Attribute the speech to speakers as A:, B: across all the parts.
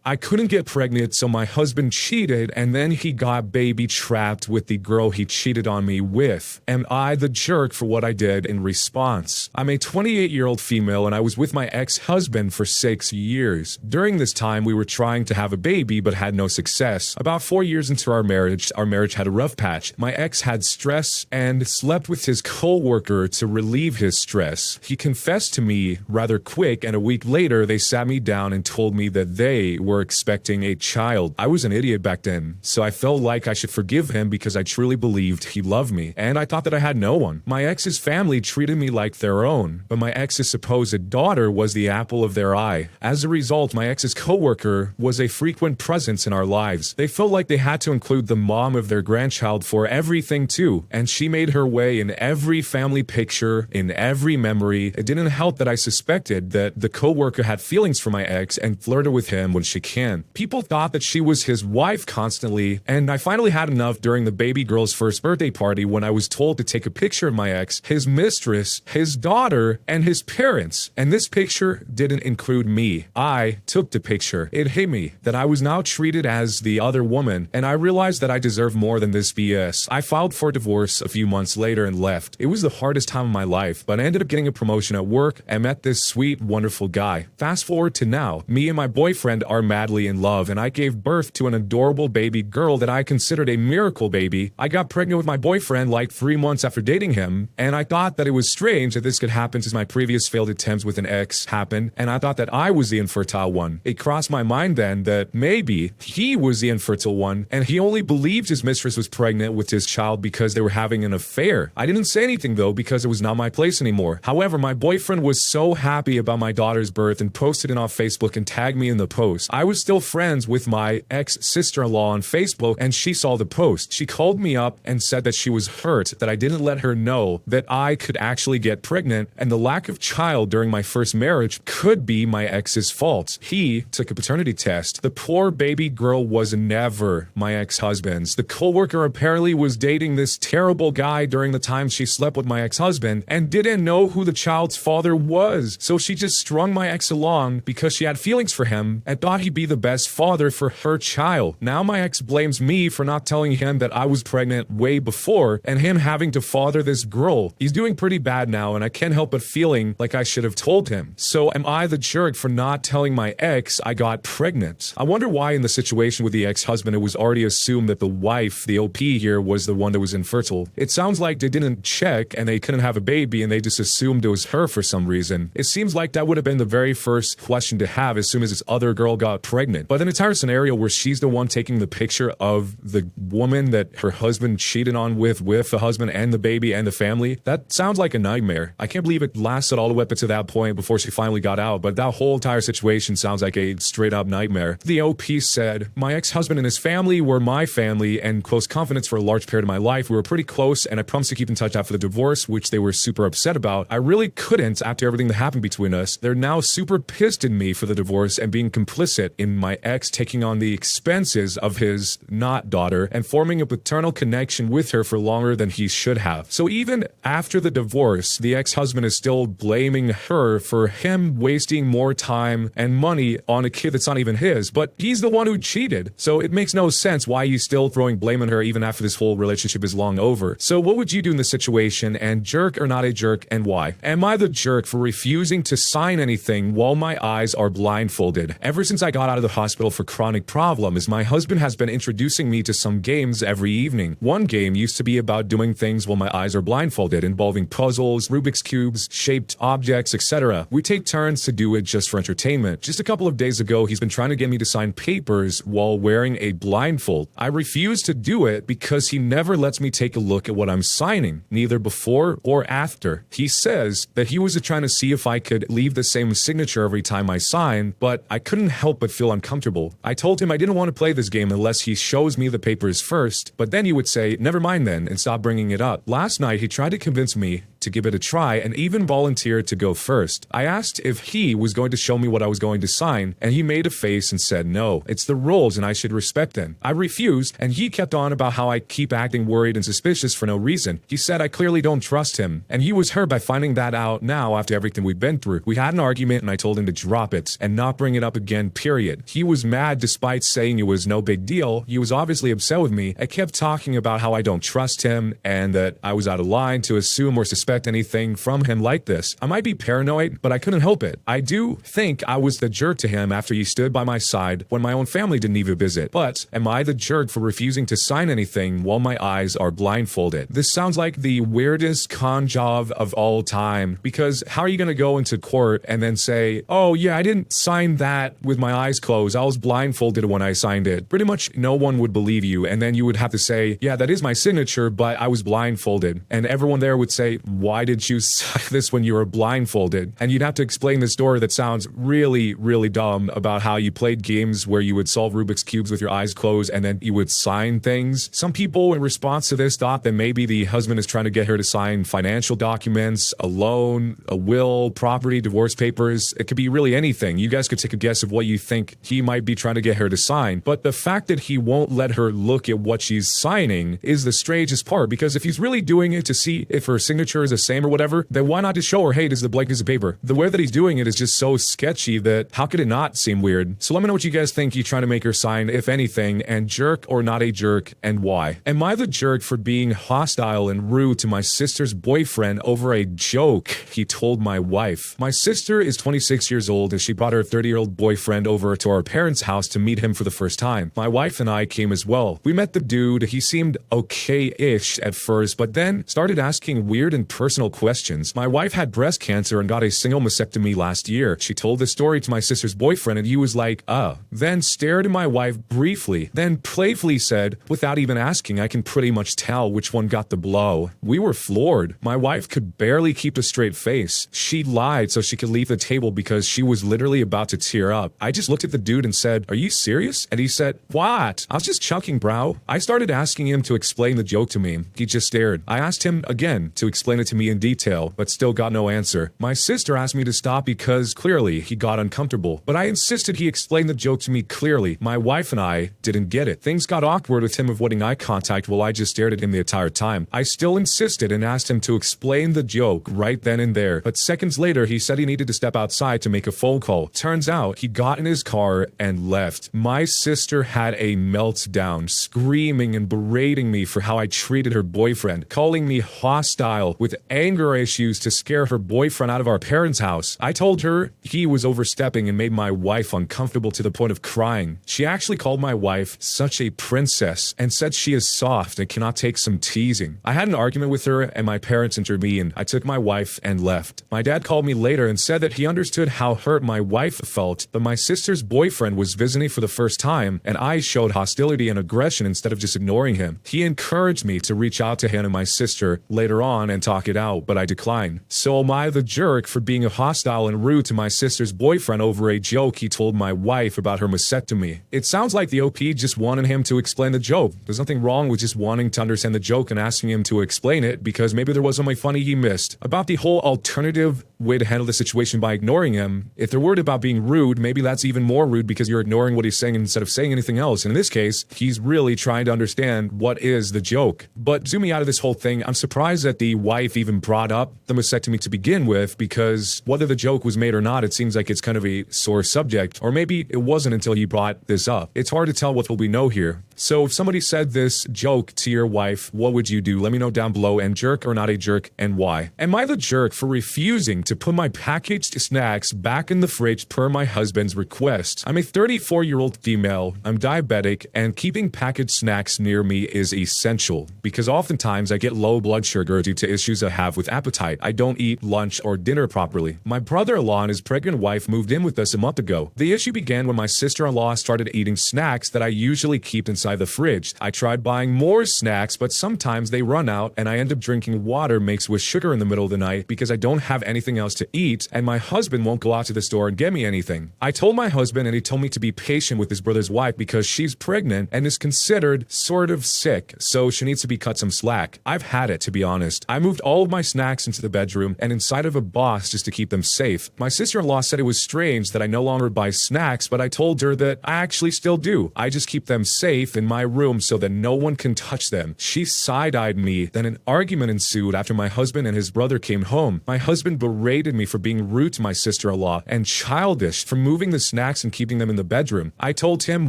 A: I couldn't get pregnant, so my husband cheated, and then he got baby trapped with the girl he cheated on me with. Am I the jerk for what I did in response? I'm a 28-year-old female, and I was with my ex-husband for 6 years. During this time, we were trying to have a baby, but had no success. About 4 years into our marriage had a rough patch. My ex had stress and slept with his co-worker to relieve his stress. He confessed to me rather quick, and a week later, they sat me down and told me that they were expecting a child. I was an idiot back then, so I felt like I should forgive him because I truly believed he loved me, and I thought that I had no one. My ex's family treated me like their own, but my ex's supposed daughter was the apple of their eye. As a result, my ex's coworker was a frequent presence in our lives. They felt like they had to include the mom of their grandchild for everything too, and she made her way in every family picture, in every memory. It didn't help that I suspected that the coworker had feelings for my ex and flirted with him when she can. People thought that she was his wife constantly, and I finally had enough during the baby girl's first birthday party when I was told to take a picture of my ex, his mistress, his daughter, and his parents. And this picture didn't include me. I took the picture. It hit me that I was now treated as the other woman, and I realized that I deserve more than this BS. I filed for divorce a few months later and left. It was the hardest time of my life, but I ended up getting a promotion at work and met this sweet, wonderful guy. Fast forward to now, me and my boyfriend are madly in love, and I gave birth to an adorable baby girl that I considered a miracle baby. I got pregnant with my boyfriend like 3 months after dating him, and I thought that it was strange that this could happen since my previous failed attempts with an ex happened, and I thought that I was the infertile one. It crossed my mind then that maybe he was the infertile one, and he only believed his mistress was pregnant with his child because they were having an affair. I didn't say anything though because it was not my place anymore. However, my boyfriend was so happy about my daughter's birth and posted it on Facebook and tagged me in the post. I was still friends with my ex-sister-in-law on Facebook, and she saw the post. She called me up and said that she was hurt that I didn't let her know that I could actually get pregnant, and the lack of child during my first marriage could be my ex's fault. He took a paternity test. The poor baby girl was never my ex-husband's. The coworker apparently was dating this terrible guy during the time she slept with my ex-husband and didn't know who the child's father was. So she just strung my ex along because she had feelings for him and thought he'd be the best father for her child. Now my ex blames me for not telling him that I was pregnant way before and him having to father this girl. He's doing pretty bad now, and I can't help but feeling like I should have told him. So am I the jerk for not telling my ex I got pregnant? I wonder why in the situation with the ex-husband it was already assumed that the wife, the OP here, was the one that was infertile. It sounds like they didn't check and they couldn't have a baby and they just assumed it was her for some reason. It seems like that would have been the very first question to have as soon as this other girl got pregnant. But an entire scenario where she's the one taking the picture of the woman that her husband cheated on with the husband and the baby and the family, that sounds like a nightmare. I can't believe it lasted all the way up to that point before she finally got out, but that whole entire situation sounds like a straight up nightmare. The OP said, my ex-husband and his family were my family and close confidants for a large period of my life. We were pretty close, and I promised to keep in touch after the divorce, which they were super upset about. I really couldn't after everything that happened between us. They're now super pissed at me for the divorce and being complicit in my ex taking on the expenses of his not daughter and forming a paternal connection with her for longer than he should have. So even after the divorce, the ex-husband is still blaming her for him wasting more time and money on a kid that's not even his, but he's the one who cheated. So it makes no sense why he's still throwing blame on her even after this whole relationship is long over. So what would you do in this situation, and jerk or not a jerk, and why? Am I the jerk for refusing to sign anything while my eyes are blindfolded? Ever since I got out of the hospital for chronic problems, my husband has been introducing me to some games every evening. One game used to be about doing things while my eyes are blindfolded, involving puzzles, Rubik's Cubes, shaped objects, etc. We take turns to do it just for entertainment. Just a couple of days ago, he's been trying to get me to sign papers while wearing a blindfold. I refuse to do it because he never lets me take a look at what I'm signing, neither before or after. He says that he was trying to see if I could leave the same signature every time I sign, but I couldn't help but feel uncomfortable. I told him I didn't want to play this game unless he shows me the papers first, but then he would say, never mind then, and stop bringing it up. Last night, he tried to convince me to give it a try and even volunteered to go first. I asked if he was going to show me what I was going to sign, and he made a face and said no. It's the rules and I should respect them. I refused, and he kept on about how I keep acting worried and suspicious for no reason. He said I clearly don't trust him, and he was hurt by finding that out now after everything we've been through. We had an argument and I told him to drop it and not bring it up again, period. He was mad despite saying it was no big deal. He was obviously upset with me. I kept talking about how I don't trust him and that I was out of line to assume or suspect anything from him like this. I might be paranoid, but I couldn't help it. I do think I was the jerk to him after he stood by my side when my own family didn't even visit. But am I the jerk for refusing to sign anything while my eyes are blindfolded? This sounds like the weirdest con job of all time, because how are you going to go into court and then say, oh yeah, I didn't sign that with my eyes closed. I was blindfolded when I signed it. Pretty much no one would believe you, and then you would have to say, yeah, that is my signature, but I was blindfolded. And everyone there would say, why did you sign this when you were blindfolded? And you'd have to explain the story that sounds really, really dumb about how you played games where you would solve Rubik's Cubes with your eyes closed and then you would sign things. Some people in response to this thought that maybe the husband is trying to get her to sign financial documents, a loan, a will, property, divorce papers. It could be really anything. You guys could take a guess of what you think he might be trying to get her to sign. But the fact that he won't let her look at what she's signing is the strangest part, because if he's really doing it to see if her signature is the same or whatever, then why not just show her, hey, this is the blank piece of paper? The way that he's doing it is just so sketchy that how could it not seem weird? So let me know what you guys think he's trying to make her sign, if anything, and jerk or not a jerk, and why. Am I the jerk for being hostile and rude to my sister's boyfriend over a joke he told my wife? My sister is 26 years old and she brought her 30-year-old boyfriend over to our parents' house to meet him for the first time. My wife and I came as well. We met the dude. He seemed okay-ish at first, but then started asking weird and personal questions. My wife had breast cancer and got a single mastectomy last year. She told the story to my sister's boyfriend and he was like, then stared at my wife briefly, then playfully said, without even asking, I can pretty much tell which one got the blow. We were floored. My wife could barely keep a straight face. She lied so she could leave the table because she was literally about to tear up. I just looked at the dude and said, are you serious? And he said, what? I was just chucking, bro. I started asking him to explain the joke to me. He just stared. I asked him again to explain it to me in detail, but still got no answer. My sister asked me to stop because clearly he got uncomfortable, but I insisted he explain the joke to me clearly. My wife and I didn't get it. Things got awkward with him avoiding eye contact while I just stared at him the entire time. I still insisted and asked him to explain the joke right then and there, but seconds later he said he needed to step outside to make a phone call. Turns out he got in his car and left. My sister had a meltdown, screaming and berating me for how I treated her boyfriend, calling me hostile with anger issues to scare her boyfriend out of our parents' house. I told her he was overstepping and made my wife uncomfortable to the point of crying. She actually called my wife such a princess and said she is soft and cannot take some teasing. I had an argument with her and my parents intervened. I took my wife and left. My dad called me later and said that he understood how hurt my wife felt, but my sister's boyfriend was visiting for the first time and I showed hostility and aggression instead of just ignoring him. He encouraged me to reach out to him and my sister later on and talk it out, but I declined. So am I the jerk for being hostile and rude to my sister's boyfriend over a joke he told my wife about her mastectomy? It sounds like the OP just wanted him to explain the joke. There's nothing wrong with just wanting to understand the joke and asking him to explain it, because maybe there was something funny he missed. About the whole alternative way to handle the situation by ignoring him, if they're worried about being rude, maybe that's even more rude because you're ignoring what he's saying instead of saying anything else. And in this case, he's really trying to understand what is the joke. But zooming out of this whole thing, I'm surprised that the wife even brought up the mastectomy to begin with, because whether the joke was made or not, it seems like it's kind of a sore subject. Or maybe it wasn't until he brought this up. It's hard to tell what we know here. So if somebody said this joke to your wife, what would you do? Let me know down below. And jerk or not a jerk, and why? Am I the jerk for refusing to put my packaged snacks back in the fridge per my husband's request? I'm a 34-year-old female, I'm diabetic, and keeping packaged snacks near me is essential because oftentimes I get low blood sugar due to issues I have with appetite. I don't eat lunch or dinner properly. My brother-in-law and his pregnant wife moved in with us a month ago. The issue began when my sister-in-law started eating snacks that I usually keep inside inside the fridge. I tried buying more snacks, but sometimes they run out and I end up drinking water mixed with sugar in the middle of the night because I don't have anything else to eat and my husband won't go out to the store and get me anything. I told my husband and he told me to be patient with his brother's wife because she's pregnant and is considered sort of sick, so she needs to be cut some slack. I've had it, to be honest. I moved all of my snacks into the bedroom and inside of a box just to keep them safe. My sister-in-law said it was strange that I no longer buy snacks, but I told her that I actually still do. I just keep them safe in my room so that no one can touch them. She side-eyed me, then an argument ensued after my husband and his brother came home. My husband berated me for being rude to my sister-in-law and childish for moving the snacks and keeping them in the bedroom. I told him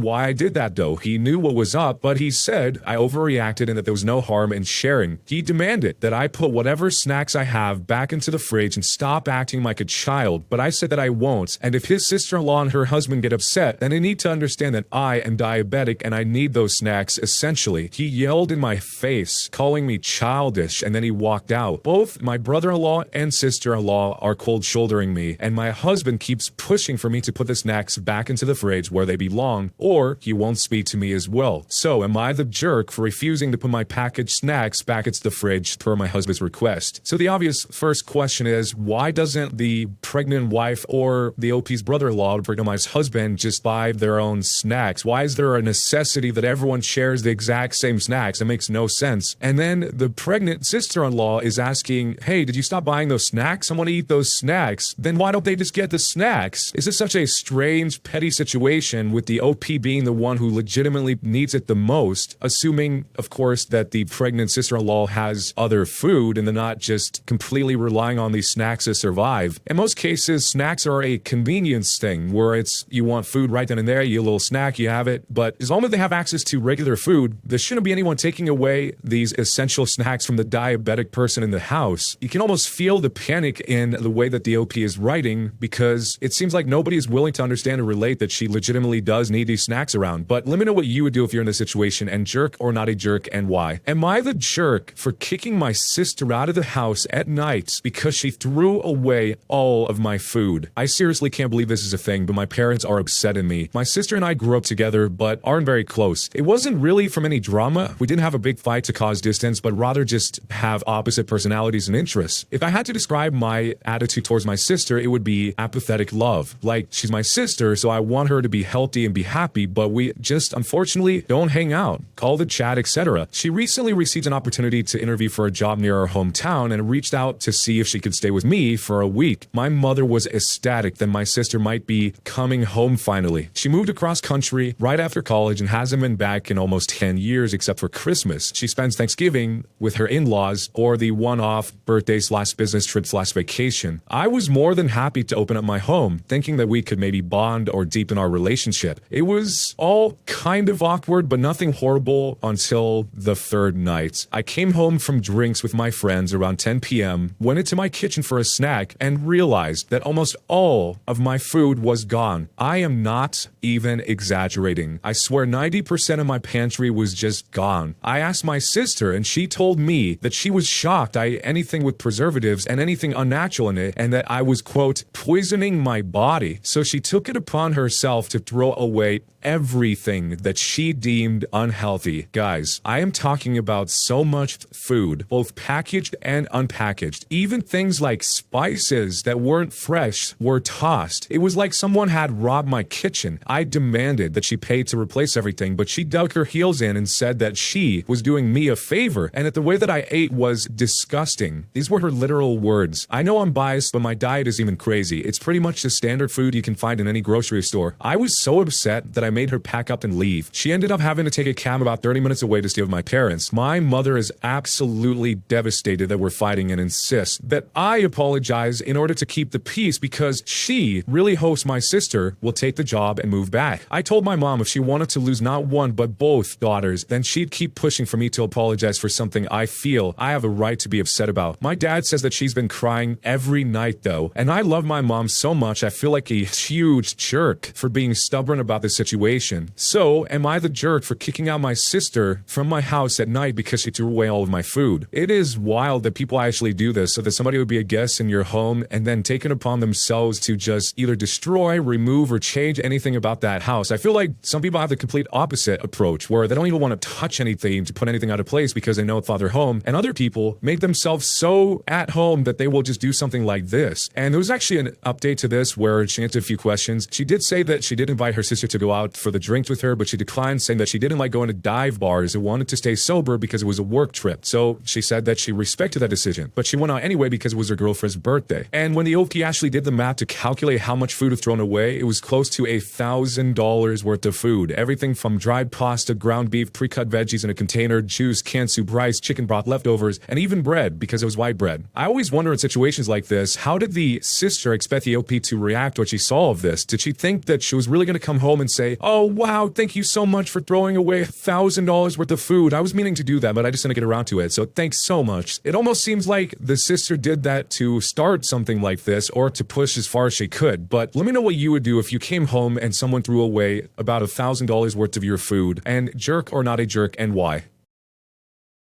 A: why I did that though. He knew what was up, but he said I overreacted and that there was no harm in sharing. He demanded that I put whatever snacks I have back into the fridge and stop acting like a child, but I said that I won't, and if his sister-in-law and her husband get upset, then they need to understand that I am diabetic and I need those snacks, essentially. He yelled in my face, calling me childish, and then he walked out. Both my brother-in-law and sister-in-law are cold-shouldering me, and my husband keeps pushing for me to put the snacks back into the fridge where they belong, or he won't speak to me as well. So, am I the jerk for refusing to put my packaged snacks back into the fridge per my husband's request? So the obvious first question is, why doesn't the pregnant wife or the OP's brother-in-law, the pregnant wife's husband, just buy their own snacks? Why is there a necessity that everyone shares the exact same snacks? It makes no sense. And then the pregnant sister-in-law is asking, hey, did you stop buying those snacks? I want to eat those snacks. Then why don't they just get the snacks? Is this such a strange, petty situation with the OP being the one who legitimately needs it the most, assuming, of course, that the pregnant sister-in-law has other food and they're not just completely relying on these snacks to survive? In most cases, snacks are a convenience thing where it's you want food right then and there, you get a little snack, you have it. But as long as they have access to regular food, there shouldn't be anyone taking away these essential snacks from the diabetic person in the house. You can almost feel the panic in the way that the OP is writing because it seems like nobody is willing to understand or relate that she legitimately does need these snacks around. But let me know what you would do if you're in this situation, and jerk or not a jerk, and why. Am I the jerk for kicking my sister out of the house at night because she threw away all of my food? I seriously can't believe this is a thing, but my parents are upset at me. My sister and I grew up together, but aren't very close. It wasn't really from any drama. We didn't have a big fight to cause distance, but rather just have opposite personalities and interests. If I had to describe my attitude towards my sister, it would be apathetic love. Like, she's my sister, so I want her to be healthy and be happy, but we just unfortunately don't hang out, call the chat, etc. She recently received an opportunity to interview for a job near our hometown and reached out to see if she could stay with me for a week. My mother was ecstatic that my sister might be coming home finally. She moved across country right after college and hasn't been back in almost 10 years except for Christmas. She spends Thanksgiving with her in-laws or the one-off birthday/business trip/vacation. I was more than happy to open up my home, thinking that we could maybe bond or deepen our relationship. It was all kind of awkward, but nothing horrible until the third night. I came home from drinks with my friends around 10 p.m., went into my kitchen for a snack, and realized that almost all of my food was gone. I am not even exaggerating. I swear 90% of my pantry was just gone. I asked my sister, and she told me that she was shocked I ate anything with preservatives and anything unnatural in it, and that I was, quote, poisoning my body. So she took it upon herself to throw away everything that she deemed unhealthy. Guys, I am talking about so much food, both packaged and unpackaged. Even things like spices that weren't fresh were tossed. It was like someone had robbed my kitchen. I demanded that she pay to replace everything, but she dug her heels in and said that she was doing me a favor and that the way that I ate was disgusting. These were her literal words. I know I'm biased, but my diet is even crazy. It's pretty much the standard food you can find in any grocery store. I was so upset that I made her pack up and leave. She ended up having to take a cab about 30 minutes away to stay with my parents. My mother is absolutely devastated that we're fighting and insists that I apologize in order to keep the peace because she really hopes my sister will take the job and move back. I told my mom if she wanted to lose not one but both daughters, then she'd keep pushing for me to apologize for something I feel I have a right to be upset about. My dad says that she's been crying every night though, and I love my mom so much I feel like a huge jerk for being stubborn about this situation. So, am I the jerk for kicking out my sister from my house at night because she threw away all of my food? It is wild that people actually do this, so that somebody would be a guest in your home and then take it upon themselves to just either destroy, remove, or change anything about that house. I feel like some people have the complete opposite opposite approach where they don't even want to touch anything to put anything out of place because they know it's not their home. And other people make themselves so at home that they will just do something like this. And there was actually an update to this where she answered a few questions. She did say that she did invite her sister to go out for the drinks with her, but she declined, saying that she didn't like going to dive bars and wanted to stay sober because it was a work trip. So she said that she respected that decision, but she went out anyway because it was her girlfriend's birthday. And when the OP actually did the math to calculate how much food was thrown away, it was close to $1,000 worth of food. Everything from dried pasta, ground beef, pre-cut veggies in a container, juice, canned soup, rice, chicken broth, leftovers, and even bread because it was white bread. I always wonder in situations like this, how did the sister expect the OP to react when she saw all of this? Did she think that she was really going to come home and say, "Oh, wow, thank you so much for throwing away $1,000 worth of food. I was meaning to do that, but I just didn't get around to it. So thanks so much." It almost seems like the sister did that to start something like this or to push as far as she could. But let me know what you would do if you came home and someone threw away about $1,000 worth of your food, and jerk or not a jerk, and why.